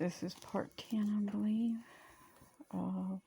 This is part 10, I believe, of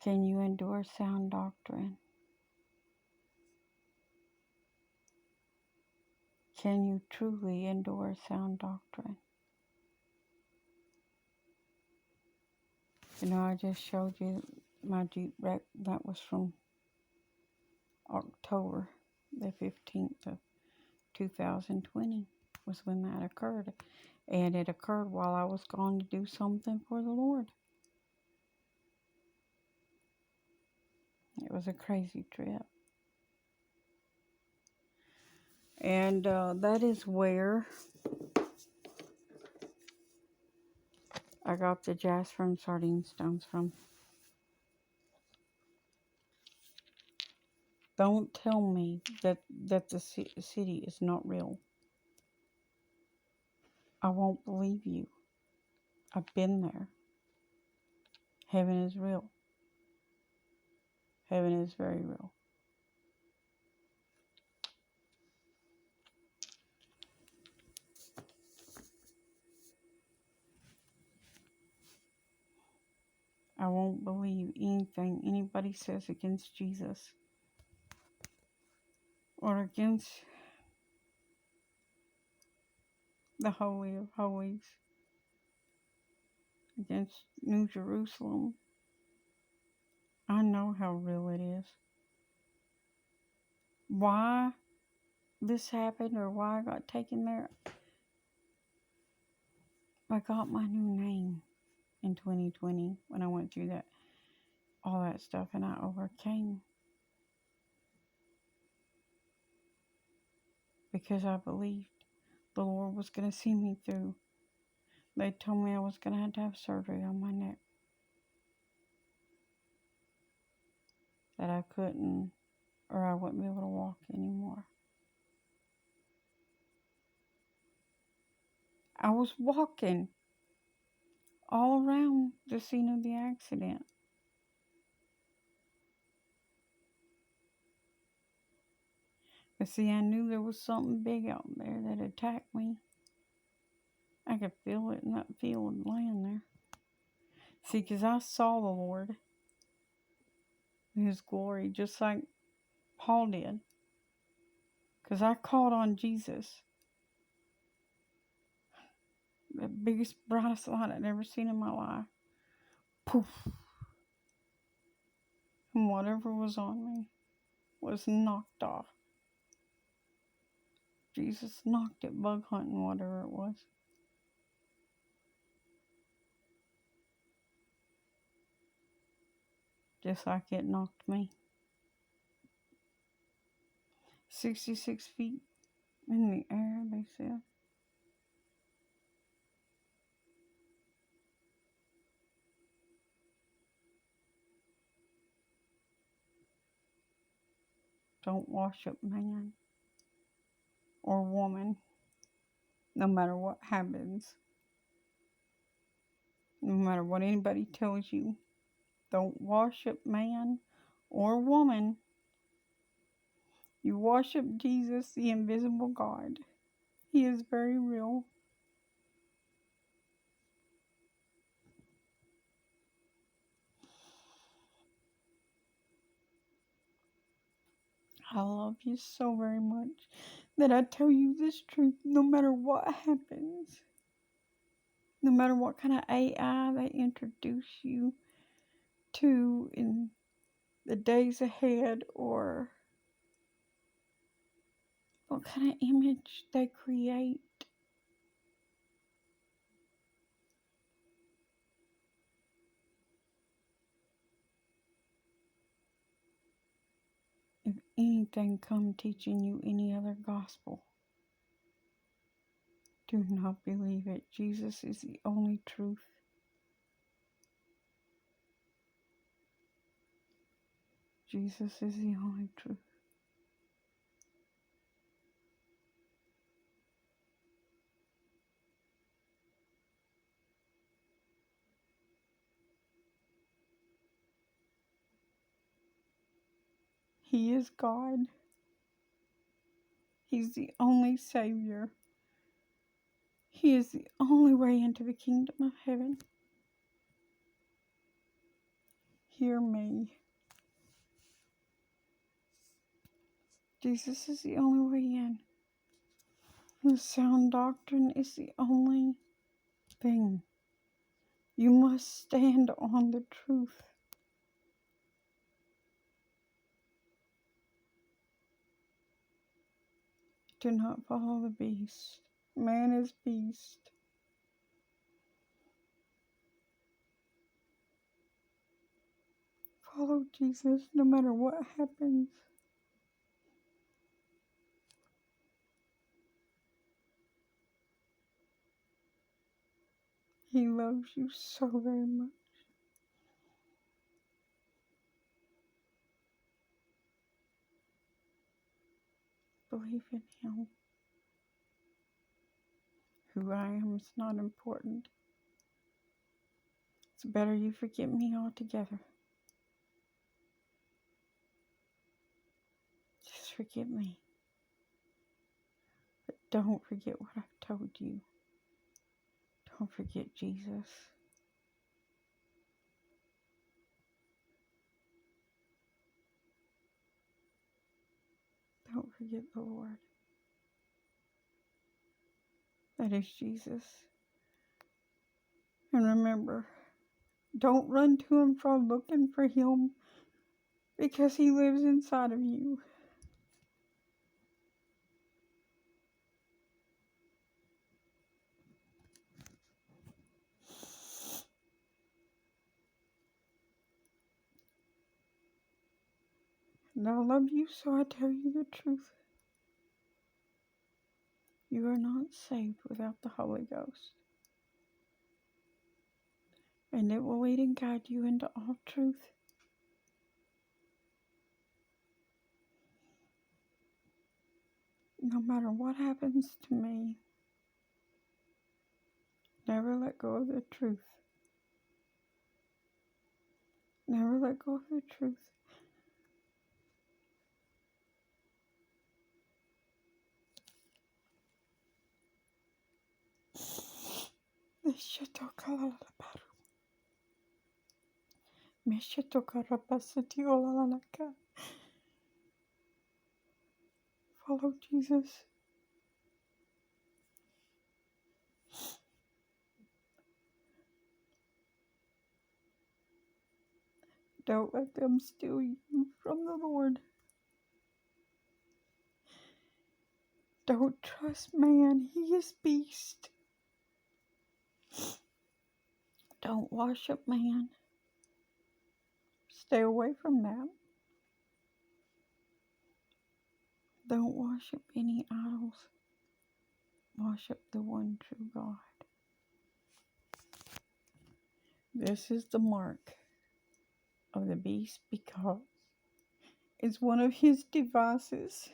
Can You Endure Sound Doctrine? Can you truly endure sound doctrine? You know, I just showed you my Jeep wreck. That was from October the 15th of 2020 was when that occurred. And it occurred while I was gone to do something for the Lord. It was a crazy trip. And that is where I got the jasper and sardine stones from. Don't tell me that the city is not real. I won't believe you. I've been there. Heaven is real. Heaven is very real. I won't believe anything anybody says against Jesus or against the Holy of Holies, against New Jerusalem. I know how real it is. Why this happened or why I got taken there, I got my new name in 2020 when I went through all that stuff, and I overcame because I believed the Lord was going to see me through. They told me I was going to have surgery on my neck, that I couldn't, or I wouldn't be able to walk anymore. I was walking all around the scene of the accident. But see, I knew there was something big out there that attacked me. I could feel it in that field laying there. See, because I saw the Lord in His glory, just like Paul did. Because I called on Jesus, the biggest, brightest light I'd ever seen in my life. Poof. And whatever was on me was knocked off. Jesus knocked it bug hunting, whatever it was. Just like it knocked me. 66 feet in the air, they said. Don't worship man or woman, no matter what happens. No matter what anybody tells you. Don't worship man or woman. You worship Jesus, the invisible God. He is very real. I love you so very much that I tell you this truth no matter what happens. No matter what kind of AI they introduce you to in the days ahead, or what kind of image they create. If anything come teaching you any other gospel, do not believe it. Jesus is the only truth. Jesus is the only truth. He is God. He's the only Savior. He is the only way into the kingdom of heaven. Hear me. Jesus is the only way in. The sound doctrine is the only thing. You must stand on the truth. Do not follow the beast. Man is beast. Follow Jesus no matter what happens. He loves you so very much. Believe in Him. Who I am is not important. It's better you forget me altogether. Just forget me. But don't forget what I've told you. Don't forget Jesus. Don't forget the Lord. That is Jesus. And remember, don't run to and fro looking for Him, because He lives inside of you. And I love you, so I tell you the truth. You are not saved without the Holy Ghost. And it will lead and guide you into all truth. No matter what happens to me, never let go of the truth. Never let go of the truth. Follow Jesus. Don't let them steal you from the Lord. Don't trust man. He is beast. Don't worship man. Stay away from that. Don't worship any idols. Worship the one true God. This is the mark of the beast, because it's one of his devices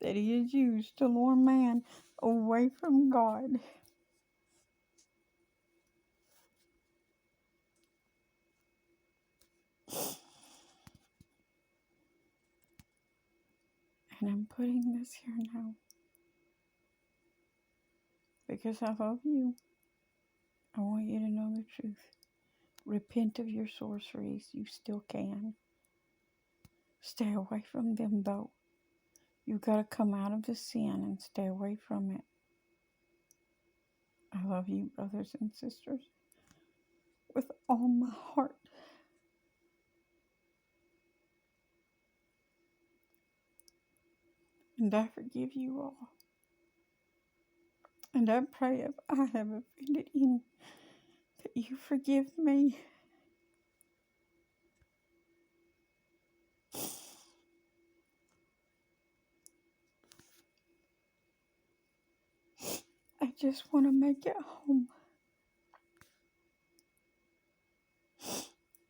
that he has used to lure man away from God. And I'm putting this here now because I love you. I want you to know the truth. Repent of your sorceries. You still can. Stay away from them, though. You got to come out of the sin and stay away from it. I love you, brothers and sisters, with all my heart. And I forgive you all. And I pray if I have offended any, that you forgive me. I just want to make it home.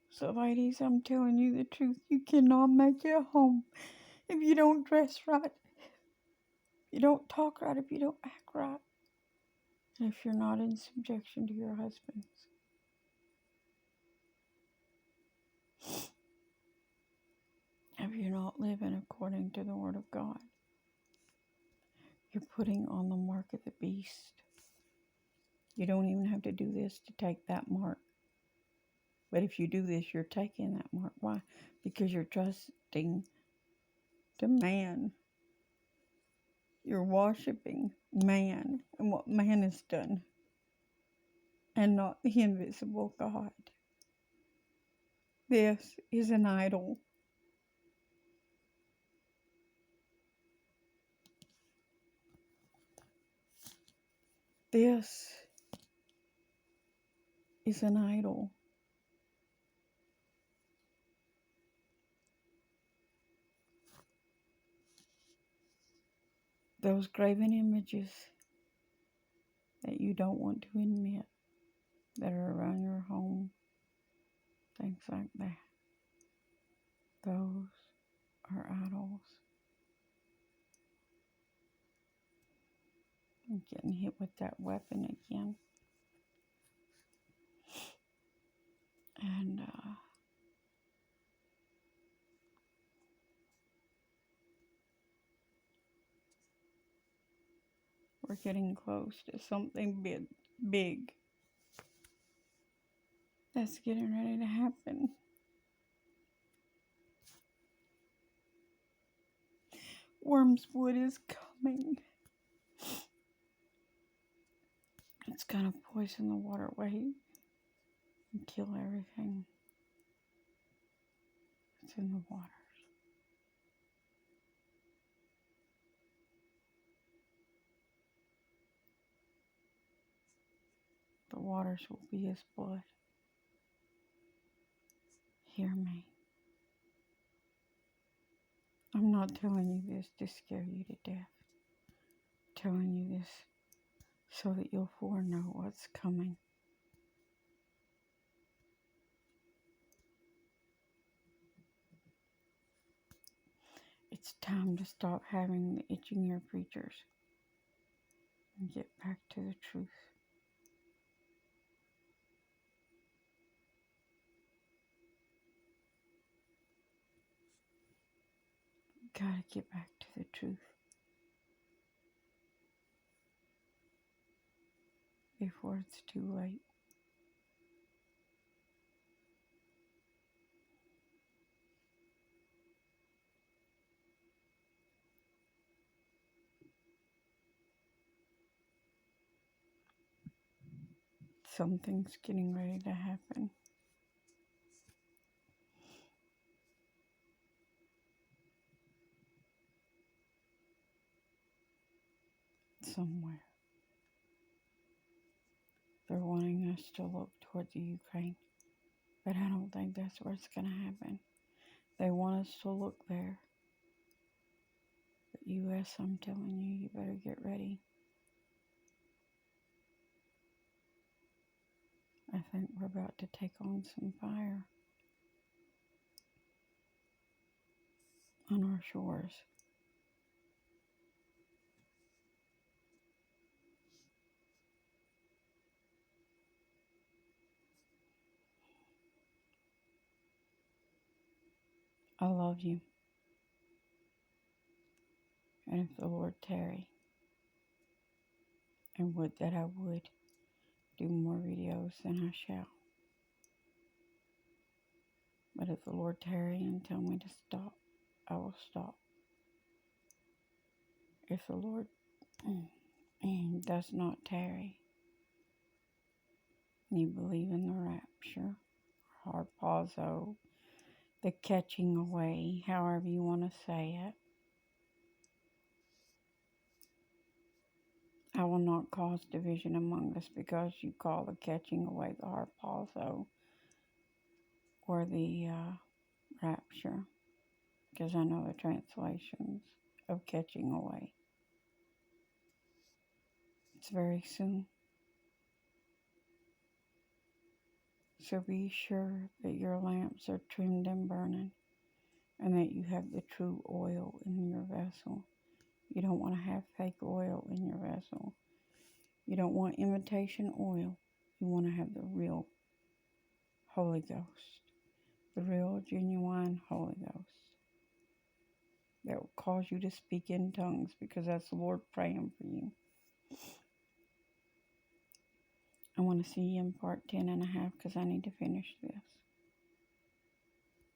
So ladies, I'm telling you the truth. You cannot make it home if you don't dress right, if you don't talk right, if you don't act right, and if you're not in subjection to your husbands. If you're not living according to the Word of God. You're putting on the mark of the beast. You don't even have to do this to take that mark. But if you do this, you're taking that mark. Why? Because you're trusting to man. You're worshiping man and what man has done, and not the invisible God. This is an idol. This is an idol. Those graven images that you don't want to admit that are around your home, things like that. Those are idols. I'm getting hit with that weapon again. And we're getting close to something big that's getting ready to happen. Wormswood is coming. It's gonna poison the waterway and kill everything that's in the waters. The waters will be his blood. Hear me. I'm not telling you this to scare you to death. I'm telling you this so that you'll foreknow what's coming. It's time to stop having the itching ear preachers and get back to the truth. Gotta get back to the truth before it's too late. Something's getting ready to happen. Somewhere. They're wanting us to look toward the Ukraine, but I don't think that's where it's going to happen. They want us to look there. But U.S., I'm telling you, you better get ready. I think we're about to take on some fire on our shores. I love you. And if the Lord tarry, and would that I would do more videos than I shall. But if the Lord tarry and tell me to stop, I will stop. If the Lord does not tarry, you believe in the rapture, harpazo, the catching away, however you want to say it. I will not cause division among us because you call the catching away the harpazo or the rapture, because I know the translations of catching away. It's very soon. So be sure that your lamps are trimmed and burning, and that you have the true oil in your vessel. You don't want to have fake oil in your vessel. You don't want imitation oil. You want to have the real Holy Ghost. The real, genuine Holy Ghost. that will cause you to speak in tongues, because that's the Lord praying for you. I want to see you in part 10 and a half because I need to finish this.